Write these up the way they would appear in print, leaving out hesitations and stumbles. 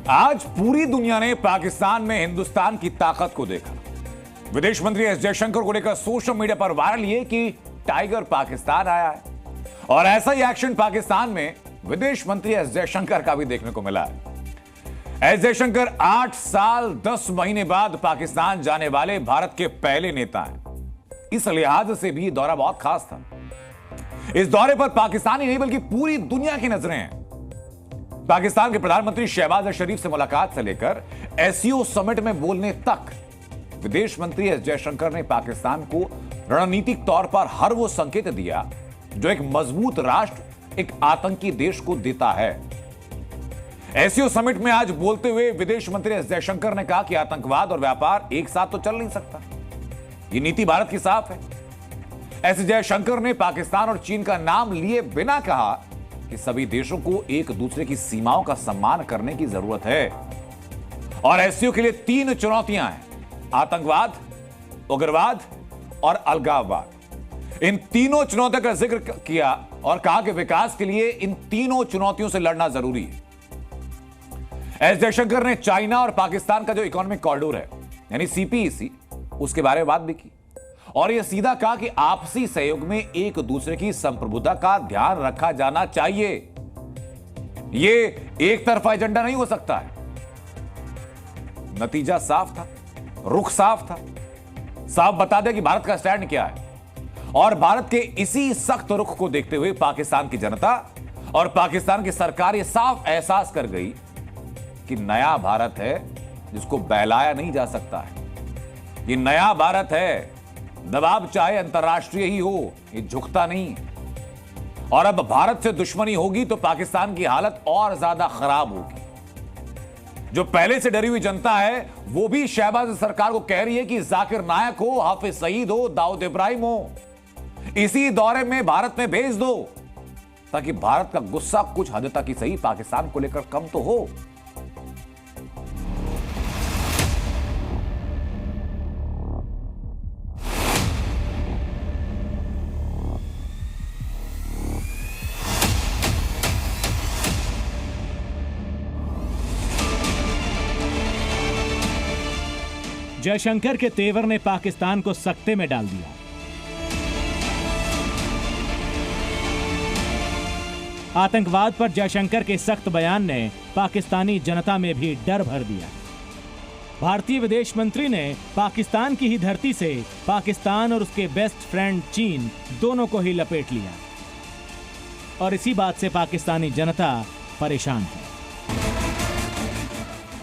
आज पूरी दुनिया ने पाकिस्तान में हिंदुस्तान की ताकत को देखा। विदेश मंत्री एस जयशंकर को लेकर सोशल मीडिया पर वायरल ये कि टाइगर पाकिस्तान आया है, और ऐसा ही एक्शन पाकिस्तान में विदेश मंत्री एस जयशंकर का भी देखने को मिला है। एस जयशंकर 8 साल 10 महीने बाद पाकिस्तान जाने वाले भारत के पहले नेता हैं। इस लिहाज से भी दौरा बहुत खास था। इस दौरे पर पाकिस्तान ही नहीं बल्कि पूरी दुनिया की नजरें हैं। पाकिस्तान के प्रधानमंत्री शहबाज शरीफ से मुलाकात से लेकर एससीओ समिट में बोलने तक विदेश मंत्री एस जयशंकर ने पाकिस्तान को रणनीतिक तौर पर हर वो संकेत दिया जो एक मजबूत राष्ट्र एक आतंकी देश को देता है। एससीओ समिट में आज बोलते हुए विदेश मंत्री एस जयशंकर ने कहा कि आतंकवाद और व्यापार एक साथ तो चल नहीं सकता। यह नीति भारत की साफ है। एस जयशंकर ने पाकिस्तान और चीन का नाम लिए बिना कहा कि सभी देशों को एक दूसरे की सीमाओं का सम्मान करने की जरूरत है। और एससीओ के लिए 3 चुनौतियां हैं: आतंकवाद, उग्रवाद और अलगाववाद। इन तीनों चुनौतियों का जिक्र किया और कहा कि विकास के लिए इन तीनों चुनौतियों से लड़ना जरूरी है। एस जयशंकर ने चाइना और पाकिस्तान का जो इकोनॉमिक कॉरिडोर है यानी सीपीईसी, उसके बारे में बात भी की और यह सीधा कहा कि आपसी सहयोग में एक दूसरे की संप्रभुता का ध्यान रखा जाना चाहिए। यह एक तरफा एजेंडा नहीं हो सकता है। नतीजा साफ था, रुख साफ था, साफ बता दे कि भारत का स्टैंड क्या है। और भारत के इसी सख्त रुख को देखते हुए पाकिस्तान की जनता और पाकिस्तान की सरकार यह साफ एहसास कर गई कि नया भारत है जिसको बहलाया नहीं जा सकता है। यह नया भारत है, दबाव चाहे अंतर्राष्ट्रीय ही हो, ये झुकता नहीं। और अब भारत से दुश्मनी होगी तो पाकिस्तान की हालत और ज्यादा खराब होगी। जो पहले से डरी हुई जनता है वो भी शहबाज सरकार को कह रही है कि जाकिर नायक हो, हाफिज सईद हो, दाऊद इब्राहिम हो, इसी दौरे में भारत में भेज दो ताकि भारत का गुस्सा कुछ हद तक ही सही पाकिस्तान को लेकर कम तो हो। जयशंकर के तेवर ने पाकिस्तान को सकते में डाल दिया। आतंकवाद पर जयशंकर के सख्त बयान ने पाकिस्तानी जनता में भी डर भर दिया। भारतीय विदेश मंत्री ने पाकिस्तान की ही धरती से पाकिस्तान और उसके बेस्ट फ्रेंड चीन दोनों को ही लपेट लिया और इसी बात से पाकिस्तानी जनता परेशान है।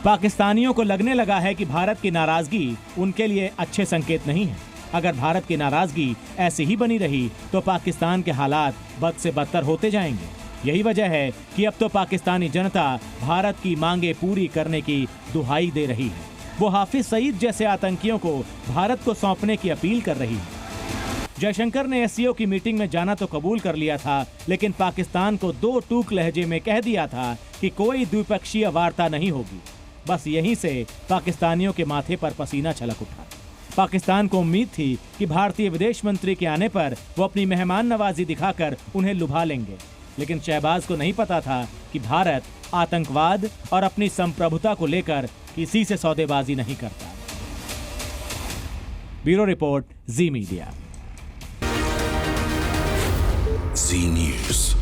पाकिस्तानियों को लगने लगा है कि भारत की नाराजगी उनके लिए अच्छे संकेत नहीं है। अगर भारत की नाराजगी ऐसी ही बनी रही तो पाकिस्तान के हालात बद से बदतर होते जाएंगे। यही वजह है कि अब तो पाकिस्तानी जनता भारत की मांगे पूरी करने की दुहाई दे रही है। वो हाफिज सईद जैसे आतंकियों को भारत को सौंपने की अपील कर रही है। जयशंकर ने एससीओ की मीटिंग में जाना तो कबूल कर लिया था, लेकिन पाकिस्तान को 2 टूक लहजे में कह दिया था कि कोई द्विपक्षीय वार्ता नहीं होगी। बस यहीं से पाकिस्तानियों के माथे पर पसीना छलक उठा। पाकिस्तान को उम्मीद थी कि भारतीय विदेश मंत्री के आने पर वो अपनी मेहमान नवाजी दिखाकर उन्हें लुभा लेंगे, लेकिन शहबाज को नहीं पता था कि भारत आतंकवाद और अपनी संप्रभुता को लेकर किसी से सौदेबाजी नहीं करता। ब्यूरो रिपोर्ट, जी मीडिया। जी न्यूज़।